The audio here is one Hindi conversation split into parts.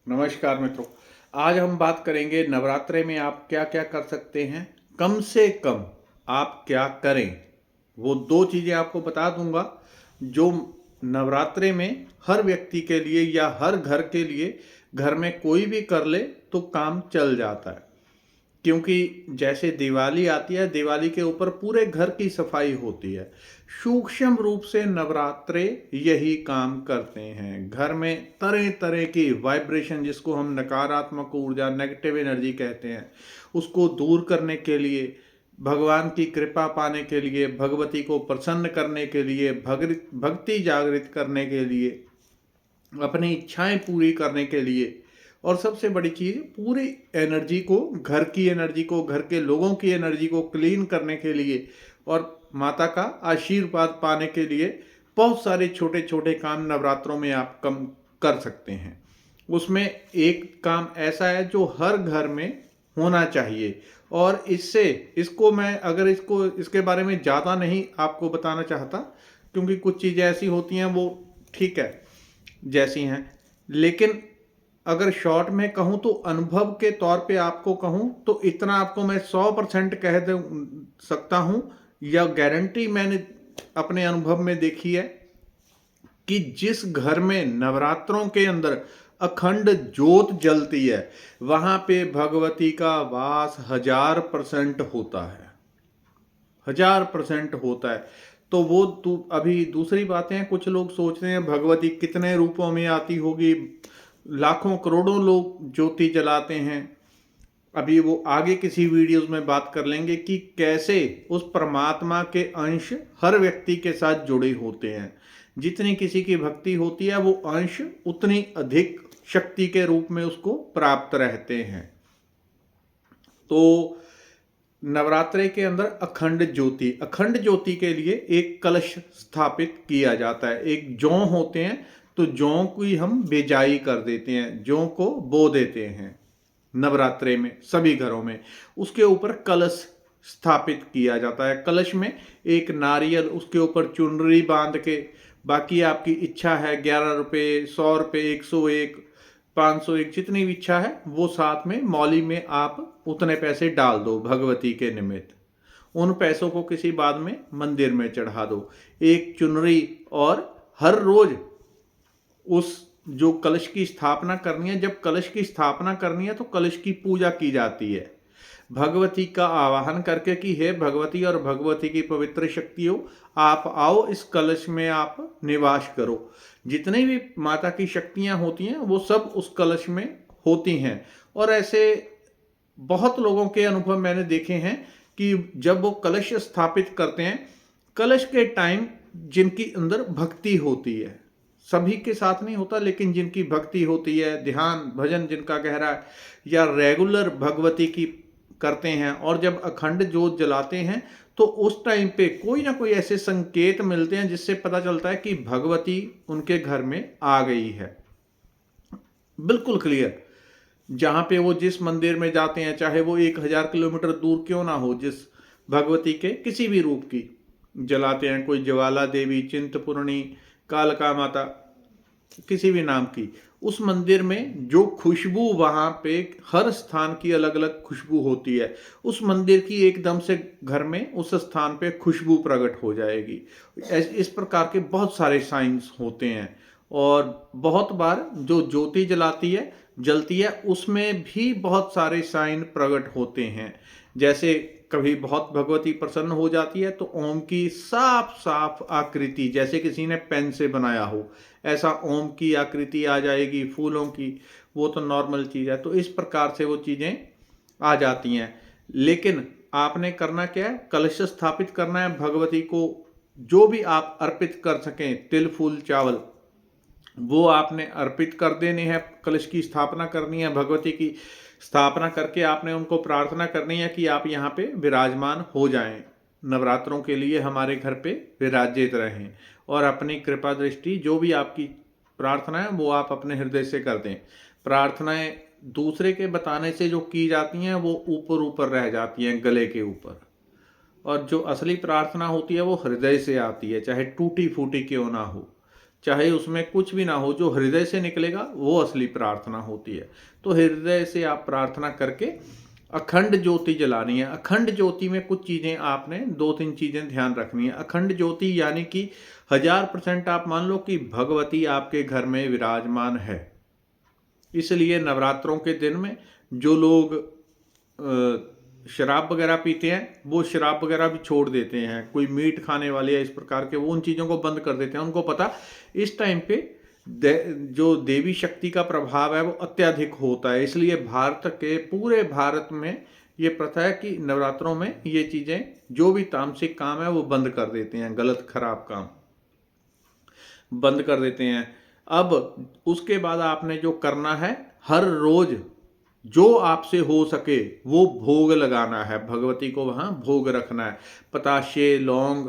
नमस्कार मित्रों। आज हम बात करेंगे नवरात्रे में आप क्या क्या कर सकते हैं। कम से कम आप क्या करें, वो दो चीज़ें आपको बता दूंगा जो नवरात्रे में हर व्यक्ति के लिए या हर घर के लिए, घर में कोई भी कर ले तो काम चल जाता है। क्योंकि जैसे दिवाली आती है, दिवाली के ऊपर पूरे घर की सफाई होती है। सूक्ष्म रूप से नवरात्रे यही काम करते हैं। घर में तरह तरह की वाइब्रेशन, जिसको हम नकारात्मक ऊर्जा, नेगेटिव एनर्जी कहते हैं, उसको दूर करने के लिए, भगवान की कृपा पाने के लिए, भगवती को प्रसन्न करने के लिए, भक्ति जागृत करने के लिए, अपनी इच्छाएं पूरी करने के लिए, और सबसे बड़ी चीज़ पूरी एनर्जी को, घर की एनर्जी को, घर के लोगों की एनर्जी को क्लीन करने के लिए और माता का आशीर्वाद पाने के लिए बहुत सारे छोटे छोटे काम नवरात्रों में आप कम कर सकते हैं। उसमें एक काम ऐसा है जो हर घर में होना चाहिए, और इसको मैं अगर इसके बारे में ज़्यादा नहीं आपको बताना चाहता, क्योंकि कुछ चीज़ें ऐसी होती हैं वो ठीक है जैसी हैं, लेकिन अगर शॉर्ट में कहूँ तो अनुभव के तौर पे आपको कहूँ तो इतना आपको मैं 100% कह दे सकता हूँ, या गारंटी मैंने अपने अनुभव में देखी है कि जिस घर में नवरात्रों के अंदर अखंड ज्योत जलती है, वहाँ पे भगवती का वास 1000% होता है। 1000% होता है। तो वो अभी दूसरी बातें हैं, कुछ लोग सोचते हैं भगवती कितने रूपों में आती होगी, लाखों करोड़ों लोग ज्योति जलाते हैं। अभी वो आगे किसी वीडियोस में बात कर लेंगे कि कैसे उस परमात्मा के अंश हर व्यक्ति के साथ जुड़े होते हैं। जितनी किसी की भक्ति होती है, वो अंश उतनी अधिक शक्ति के रूप में उसको प्राप्त रहते हैं। तो नवरात्रे के अंदर अखंड ज्योति के लिए एक कलश स्थापित किया जाता है। एक जौ होते हैं, तो जौ की हम बेजाई कर देते हैं, जौ को बो देते हैं नवरात्रे में सभी घरों में। उसके ऊपर कलश स्थापित किया जाता है। कलश में एक नारियल, उसके ऊपर चुनरी बांध के, बाकी आपकी इच्छा है 11 रुपये, 100 रुपये, 101, 501, जितनी भी इच्छा है वो साथ में मौली में आप उतने पैसे डाल दो भगवती के निमित्त। उन पैसों को किसी बाद में मंदिर में चढ़ा दो। एक चुनरी, और हर रोज उस जो कलश की स्थापना करनी है, जब कलश की स्थापना करनी है तो कलश की पूजा की जाती है, भगवती का आवाहन करके कि हे भगवती और भगवती की पवित्र शक्तियों, आप आओ, इस कलश में आप निवास करो। जितनी भी माता की शक्तियां होती हैं वो सब उस कलश में होती हैं। और ऐसे बहुत लोगों के अनुभव मैंने देखे हैं कि जब वो कलश स्थापित करते हैं, कलश के टाइम जिनकी अंदर भक्ति होती है, सभी के साथ नहीं होता, लेकिन जिनकी भक्ति होती है, ध्यान भजन जिनका गहरा है, या रेगुलर भगवती की करते हैं, और जब अखंड ज्योत जलाते हैं तो उस टाइम पे कोई ना कोई ऐसे संकेत मिलते हैं जिससे पता चलता है कि भगवती उनके घर में आ गई है। बिल्कुल क्लियर। जहाँ पे वो जिस मंदिर में जाते हैं, चाहे वो 1000 किलोमीटर दूर क्यों ना हो, जिस भगवती के किसी भी रूप की जलाते हैं, कोई ज्वाला देवी, चिंतपूर्णी, कालका माता, किसी भी नाम की, उस मंदिर में जो खुशबू, वहाँ पे हर स्थान की अलग अलग खुशबू होती है, उस मंदिर की एकदम से घर में उस स्थान पे खुशबू प्रकट हो जाएगी। इस प्रकार के बहुत सारे साइंस होते हैं। और बहुत बार जो ज्योति जलती है, उसमें भी बहुत सारे साइन प्रकट होते हैं। जैसे कभी बहुत भगवती प्रसन्न हो जाती है तो ओम की साफ साफ आकृति, जैसे किसी ने पेन से बनाया हो, ऐसा ओम की आकृति आ जाएगी, फूलों की। वो तो नॉर्मल चीज़ है। तो इस प्रकार से वो चीज़ें आ जाती हैं। लेकिन आपने करना क्या है, कलश स्थापित करना है भगवती को। जो भी आप अर्पित कर सकें, तिल फूल चावल, वो आपने अर्पित कर देने हैं। कलश की स्थापना करनी है, भगवती की स्थापना करके आपने उनको प्रार्थना करनी है कि आप यहाँ पे विराजमान हो जाएं, नवरात्रों के लिए हमारे घर पे विराजित रहें, और अपनी कृपा दृष्टि, जो भी आपकी प्रार्थना है वो आप अपने हृदय से कर दें। प्रार्थनाएं दूसरे के बताने से जो की जाती हैं वो ऊपर ऊपर रह जाती हैं, गले के ऊपर, और जो असली प्रार्थना होती है वो हृदय से आती है, चाहे टूटी फूटी क्यों ना हो। चाहे उसमें कुछ भी ना हो, जो हृदय से निकलेगा वो असली प्रार्थना होती है। तो हृदय से आप प्रार्थना करके अखंड ज्योति जलानी है। अखंड ज्योति में कुछ चीज़ें आपने 2-3 चीज़ें ध्यान रखनी है। अखंड ज्योति यानी कि 1000% आप मान लो कि भगवती आपके घर में विराजमान है। इसलिए नवरात्रों के दिन में जो लोग शराब वगैरह पीते हैं वो शराब वगैरह भी छोड़ देते हैं। कोई मीट खाने वाले या इस प्रकार के, वो उन चीज़ों को बंद कर देते हैं। उनको पता इस टाइम पे जो देवी शक्ति का प्रभाव है वो अत्यधिक होता है। इसलिए पूरे भारत में ये प्रथा है कि नवरात्रों में ये चीज़ें, जो भी तामसिक काम है वो बंद कर देते हैं, गलत खराब काम बंद कर देते हैं। अब उसके बाद आपने जो करना है, हर रोज जो आपसे हो सके वो भोग लगाना है, भगवती को वहाँ भोग रखना है। पताशे, लौंग,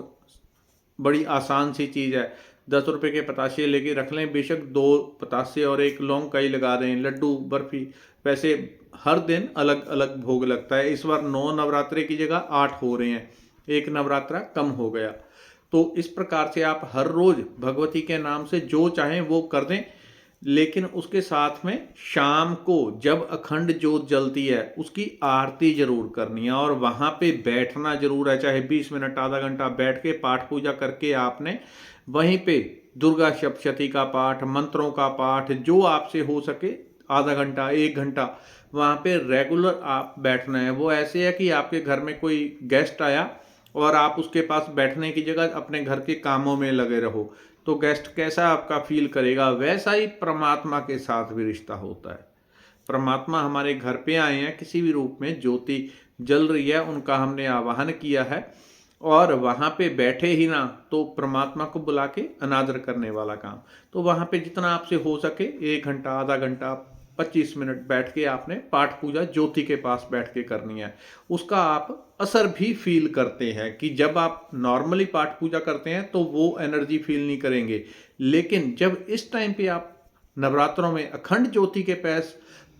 बड़ी आसान सी चीज़ है। 10 रुपये के पताशे लेके रख लें, बेशक 2 पताशे और 1 लौंग का ही लगा दें। लड्डू, बर्फी, वैसे हर दिन अलग अलग भोग लगता है। इस बार 9 नवरात्रे की जगह 8 हो रहे हैं, 1 नवरात्रा कम हो गया। तो इस प्रकार से आप हर रोज भगवती के नाम से जो चाहें वो कर दें। लेकिन उसके साथ में शाम को जब अखंड ज्योत जलती है उसकी आरती जरूर करनी है, और वहाँ पे बैठना जरूर है। चाहे 20 मिनट, आधा घंटा बैठ के पाठ पूजा करके आपने वहीं पे दुर्गा सप्तशती का पाठ, मंत्रों का पाठ, जो आपसे हो सके आधा घंटा, 1 घंटा वहाँ पे रेगुलर आप बैठना है। वो ऐसे है कि आपके घर में कोई गेस्ट आया और आप उसके पास बैठने की जगह अपने घर के कामों में लगे रहो, तो गेस्ट कैसा आपका फील करेगा। वैसा ही परमात्मा के साथ भी रिश्ता होता है। परमात्मा हमारे घर पे आए हैं, किसी भी रूप में ज्योति जल रही है, उनका हमने आवाहन किया है, और वहाँ पे बैठे ही ना तो परमात्मा को बुला के अनादर करने वाला काम। तो वहाँ पे जितना आपसे हो सके 1 घंटा, आधा घंटा, 25 मिनट बैठ के आपने पाठ पूजा ज्योति के पास बैठ के करनी है। उसका आप असर भी फील करते हैं कि जब आप नॉर्मली पाठ पूजा करते हैं तो वो एनर्जी फील नहीं करेंगे, लेकिन जब इस टाइम पे आप नवरात्रों में अखंड ज्योति के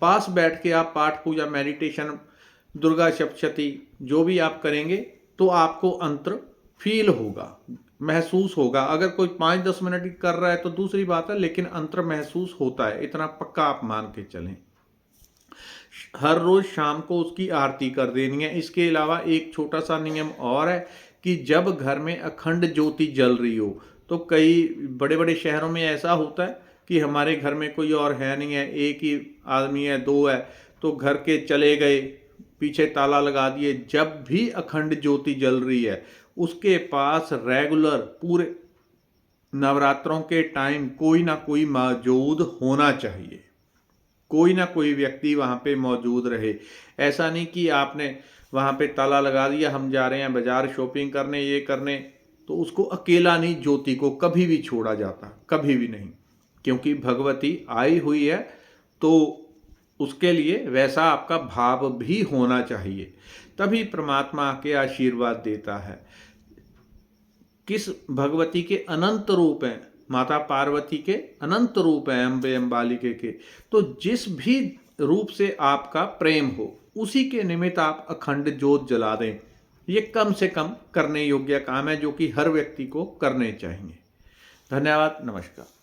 पास बैठ के आप पाठ पूजा, मेडिटेशन, दुर्गा सप्तशती जो भी आप करेंगे तो आपको अंतर फील होगा, महसूस होगा। अगर कोई 5-10 मिनट कर रहा है तो दूसरी बात है, लेकिन अंतर महसूस होता है, इतना पक्का आप मान के चलें। हर रोज शाम को उसकी आरती कर देनी है। इसके अलावा एक छोटा सा नियम और है कि जब घर में अखंड ज्योति जल रही हो, तो कई बड़े बड़े शहरों में ऐसा होता है कि हमारे घर में कोई और है नहीं है, एक ही आदमी है, 2 है, तो घर के चले गए, पीछे ताला लगा दिए। जब भी अखंड ज्योति जल रही है उसके पास रेगुलर पूरे नवरात्रों के टाइम कोई ना कोई मौजूद होना चाहिए, कोई ना कोई व्यक्ति वहाँ पे मौजूद रहे। ऐसा नहीं कि आपने वहाँ पे ताला लगा दिया, हम जा रहे हैं बाजार शॉपिंग करने, ये करने, तो उसको अकेला नहीं, ज्योति को कभी भी छोड़ा जाता, कभी भी नहीं। क्योंकि भगवती आई हुई है तो उसके लिए वैसा आपका भाव भी होना चाहिए, तभी परमात्मा आके आशीर्वाद देता है। किस भगवती के अनंत रूप हैं, माता पार्वती के अनंत रूप हैं, अम्बे अम्बालिके के। तो जिस भी रूप से आपका प्रेम हो उसी के निमित्त आप अखंड ज्योत जला दें। ये कम से कम करने योग्य काम है जो कि हर व्यक्ति को करने चाहिए। धन्यवाद, नमस्कार।